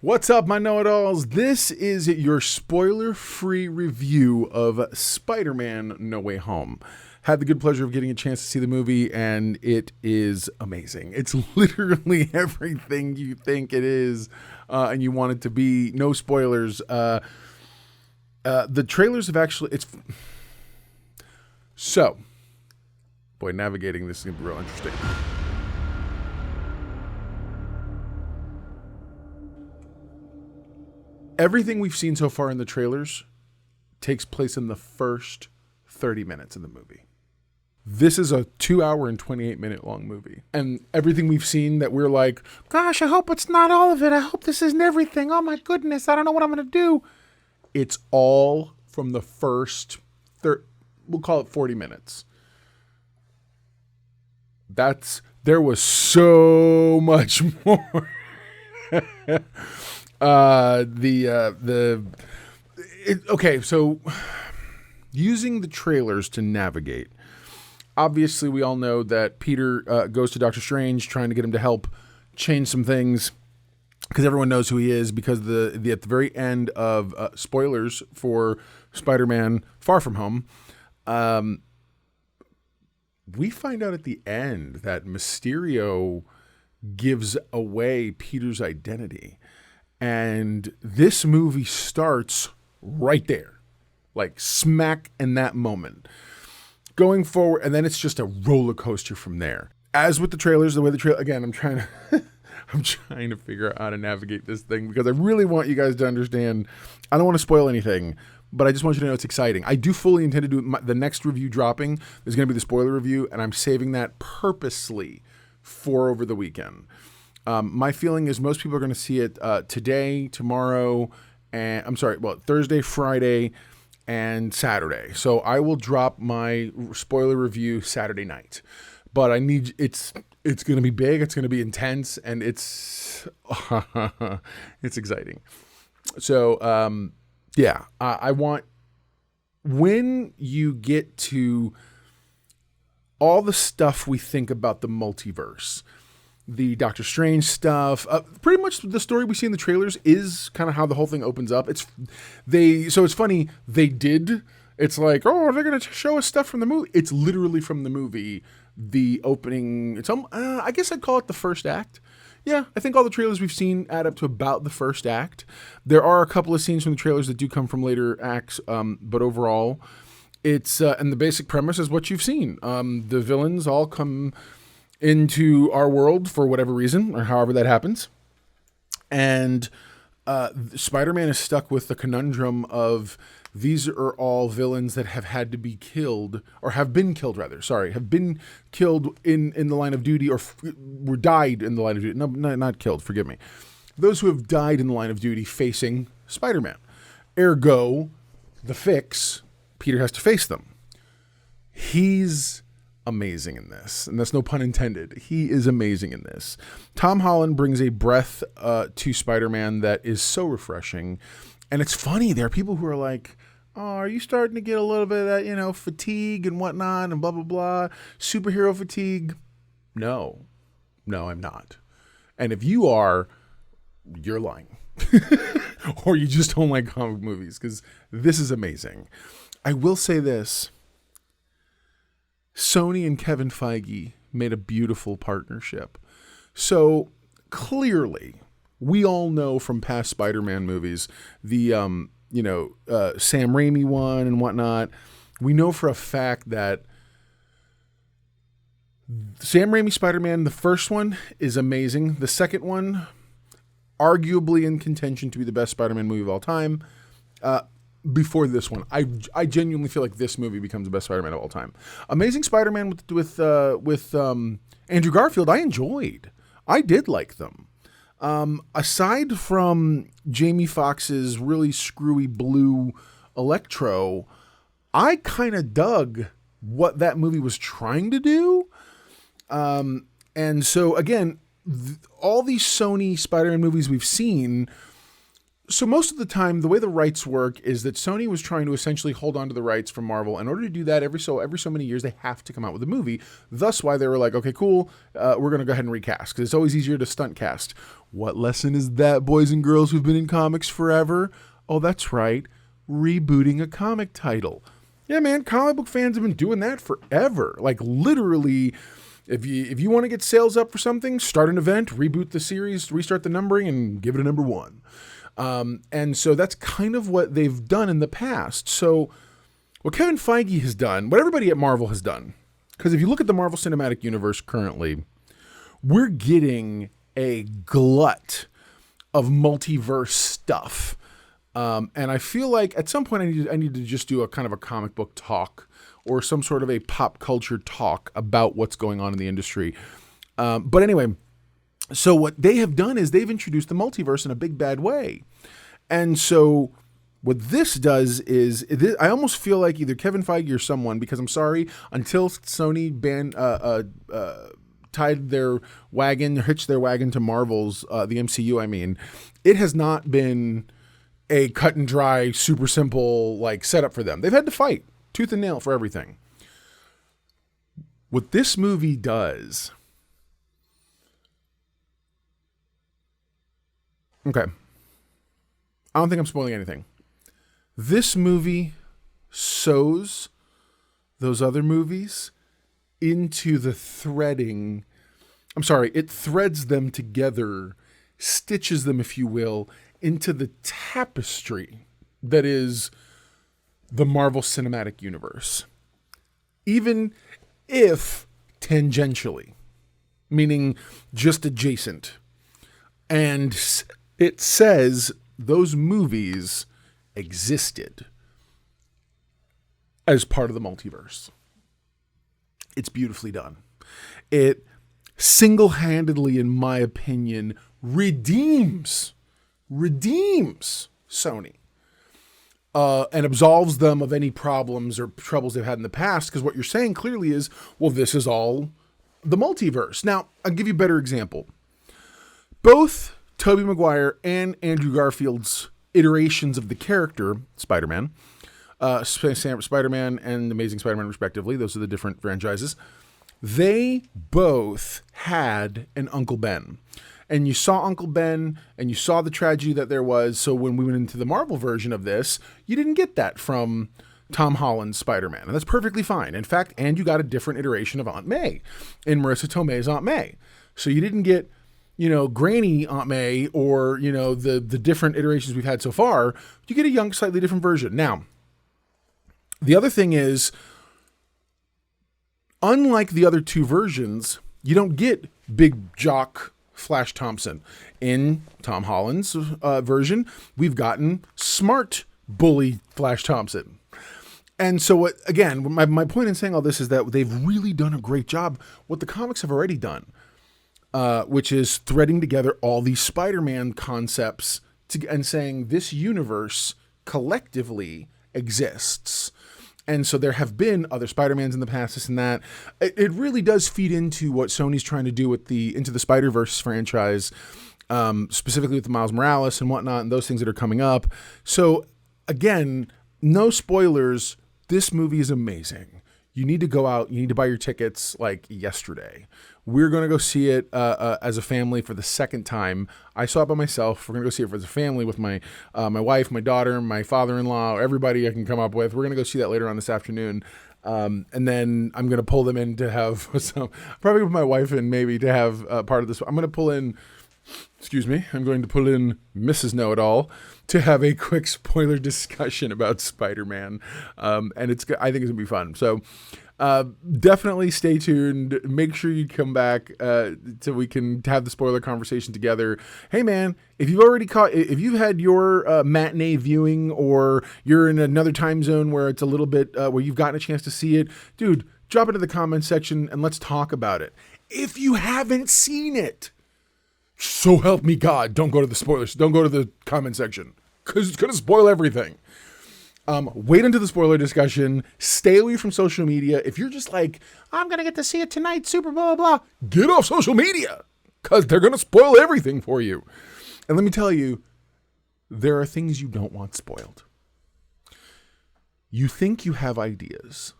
What's up, my know-it-alls? This is your spoiler-free review of Spider-Man No Way Home. Had the good pleasure of getting a chance to see the movie, and it is amazing. It's literally everything you think it is, and you want it to be. No spoilers. The trailers have actually... So, boy, navigating this is going to be real interesting. Everything we've seen so far in the trailers takes place in the first 30 minutes of the movie. This is a 2 hour and 28 minute long movie. And everything we've seen that we're like, gosh, I hope it's not all of it. I hope this isn't everything. Oh my goodness, I don't know what I'm going to do. It's all from the first, we'll call it 40 minutes. There was so much more. Okay, so using the trailers to navigate, obviously we all know that Peter goes to Doctor Strange trying to get him to help change some things because everyone knows who he is, because at the very end of spoilers for Spider-Man Far From Home, we find out at the end that Mysterio gives away Peter's identity. And this movie starts right there, like smack in that moment. Going forward, and then it's just a roller coaster from there. As with the trailers, again, I'm trying to figure out how to navigate this thing because I really want you guys to understand. I don't want to spoil anything, but I just want you to know it's exciting. I do fully intend to do the next review dropping is going to be the spoiler review, and I'm saving that purposely for over the weekend. My feeling is most people are going to see it today, tomorrow, and Thursday, Friday, and Saturday. So I will drop my spoiler review Saturday night. But it's going to be big, it's going to be intense, and it's exciting. So I want, when you get to all the stuff we think about the multiverse, the Doctor Strange stuff, pretty much the story we see in the trailers is kind of how the whole thing opens up. It's funny, it's like, oh, they're going to show us stuff from the movie. It's literally from the movie, the opening. I guess I'd call it the first act. Yeah, I think all the trailers we've seen add up to about the first act. There are a couple of scenes from the trailers that do come from later acts, but overall, it's, and the basic premise is what you've seen. The villains all come into our world for whatever reason, or however that happens. And Spider-Man is stuck with the conundrum of these are all villains that have had to be killed, or have been killed in the line of duty, or were died in the line of duty. No, not killed, forgive me. Those who have died in the line of duty facing Spider-Man. Ergo, the fix, Peter has to face them. He's amazing in this, and that's no pun intended. He is amazing in this. Tom Holland brings a breath to Spider-Man that is so refreshing, and it's funny. There are people who are like, "Oh, are you starting to get a little bit of that, fatigue and whatnot, and blah blah blah, superhero fatigue?" No, I'm not. And if you are, you're lying, or you just don't like comic movies, because this is amazing. I will say this. Sony and Kevin Feige made a beautiful partnership. So clearly, we all know from past Spider-Man movies, the Sam Raimi one and whatnot. We know for a fact that Sam Raimi Spider-Man, the first one, is amazing. The second one, arguably in contention to be the best Spider-Man movie of all time. Before this one, I genuinely feel like this movie becomes the best Spider-Man of all time. Amazing Spider-Man with Andrew Garfield, I enjoyed. I did like them. Aside from Jamie Foxx's really screwy blue Electro, I kind of dug what that movie was trying to do. And so again, all these Sony Spider-Man movies we've seen So most of the time, the way the rights work is that Sony was trying to essentially hold on to the rights from Marvel. In order to do that, every so many years, they have to come out with a movie. Thus why they were like, okay, cool, we're going to go ahead and recast, because it's always easier to stunt cast. What lesson is that, boys and girls who've been in comics forever? Oh, that's right, rebooting a comic title. Yeah, man, comic book fans have been doing that forever. Like, literally, if you want to get sales up for something, start an event, reboot the series, restart the numbering, and give it a number 1. And so that's kind of what they've done in the past. So what Kevin Feige has done, what everybody at Marvel has done, because if you look at the Marvel Cinematic Universe currently, we're getting a glut of multiverse stuff. And I feel like at some point I need to just do a kind of a comic book talk or some sort of a pop culture talk about what's going on in the industry. But anyway, so what they have done is they've introduced the multiverse in a big bad way. And so what this does is, I almost feel like either Kevin Feige or someone, because I'm sorry, until Sony tied their wagon, hitched their wagon to Marvel's, the MCU, I mean, it has not been a cut and dry, super simple, like, setup for them. They've had to fight tooth and nail for everything. What this movie does... Okay. I don't think I'm spoiling anything. This movie sews those other movies into the threading. I'm sorry, it threads them together, stitches them, if you will, into the tapestry that is the Marvel Cinematic Universe. Even if tangentially, meaning just adjacent. And it says those movies existed as part of the multiverse. It's beautifully done. It single-handedly, in my opinion, redeems Sony and absolves them of any problems or troubles they've had in the past, because what you're saying clearly is, well, this is all the multiverse. Now, I'll give you a better example. Both Tobey Maguire and Andrew Garfield's iterations of the character, Spider-Man, Spider-Man and Amazing Spider-Man respectively, those are the different franchises, they both had an Uncle Ben. And you saw Uncle Ben, and you saw the tragedy that there was, so when we went into the Marvel version of this, you didn't get that from Tom Holland's Spider-Man, and that's perfectly fine. In fact, and you got a different iteration of Aunt May in Marissa Tomei's Aunt May. So you didn't get, Granny Aunt May or, the different iterations we've had so far. You get a young, slightly different version. Now, the other thing is, unlike the other two versions, you don't get big jock Flash Thompson. In Tom Holland's version, we've gotten smart bully Flash Thompson. And so, my point in saying all this is that they've really done a great job, what the comics have already done. Which is threading together all these Spider-Man concepts and saying this universe collectively exists. And so there have been other Spider-Mans in the past, this and that. It really does feed into what Sony's trying to do with Into the Spider-Verse franchise, specifically with the Miles Morales and whatnot, and those things that are coming up. So again, no spoilers. This movie is amazing. You need to go out. You need to buy your tickets like yesterday. We're going to go see it as a family for the second time. I saw it by myself. We're going to go see it as a family with my my wife, my daughter, my father-in-law, everybody I can come up with. We're going to go see that later on this afternoon. And then I'm going to pull them in to have some, probably with my wife and maybe to have part of this. I'm going to pull in, I'm going to pull in Mrs. Know-It-All to have a quick spoiler discussion about Spider-Man. And I think it's going to be fun. So definitely stay tuned. Make sure you come back so we can have the spoiler conversation together. Hey man, if you've had your matinee viewing, or you're in another time zone where it's a little bit where you've gotten a chance to see it, dude, drop it in the comments section and let's talk about it. If you haven't seen it, so help me God, don't go to the spoilers. Don't go to the comment section, because it's going to spoil everything. Wait until the spoiler discussion. Stay away from social media. If you're just like, I'm going to get to see it tonight, super blah, blah, blah, get off social media, because they're going to spoil everything for you. And let me tell you, there are things you don't want spoiled. You think you have ideas,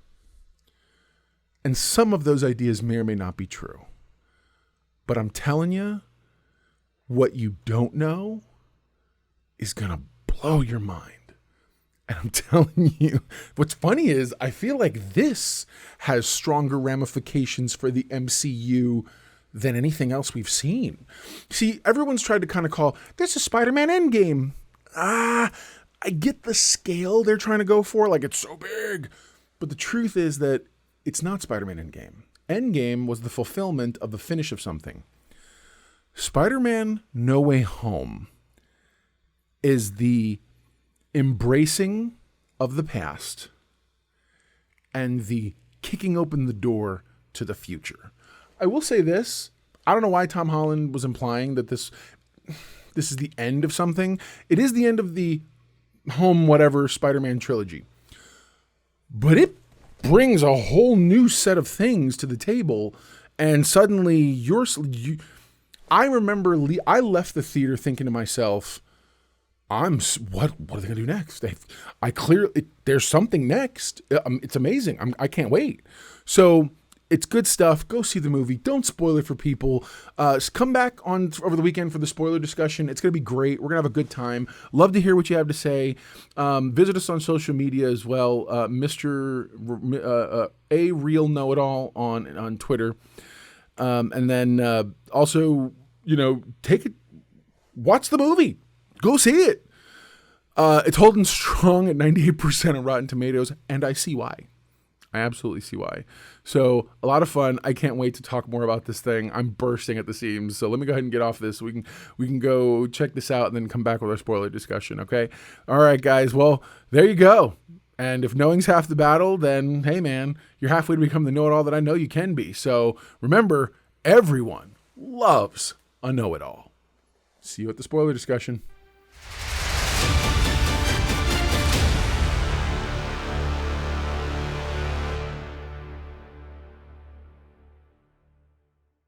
and some of those ideas may or may not be true. But I'm telling you, what you don't know is going to blow your mind. And I'm telling you, what's funny is I feel like this has stronger ramifications for the MCU than anything else we've seen. See, everyone's tried to kind of call this a Spider-Man Endgame. I get the scale they're trying to go for, like it's so big. But the truth is that it's not Spider-Man Endgame. Endgame was the fulfillment of the finish of something. Spider-Man No Way Home is the embracing of the past and the kicking open the door to the future. I will say this. I don't know why Tom Holland was implying that this is the end of something. It is the end of the home whatever Spider-Man trilogy. But it brings a whole new set of things to the table, and suddenly I remember I left the theater thinking to myself, what are they gonna do next? There's something next. It's amazing. I can't wait. So it's good stuff. Go see the movie. Don't spoil it for people. Come back on over the weekend for the spoiler discussion. It's gonna be great. We're gonna have a good time. Love to hear what you have to say. Visit us on social media as well. Mr. A Real Know It All on Twitter, and then also take it. Watch the movie. Go see it. It's holding strong at 98% on Rotten Tomatoes, and I see why. I absolutely see why. So a lot of fun. I can't wait to talk more about this thing. I'm bursting at the seams. So let me go ahead and get off this. We can go check this out and then come back with our spoiler discussion. Okay. All right, guys. Well, there you go. And if knowing's half the battle, then hey, man, you're halfway to become the know-it-all that I know you can be. So remember, everyone loves a know-it-all. See you at the spoiler discussion.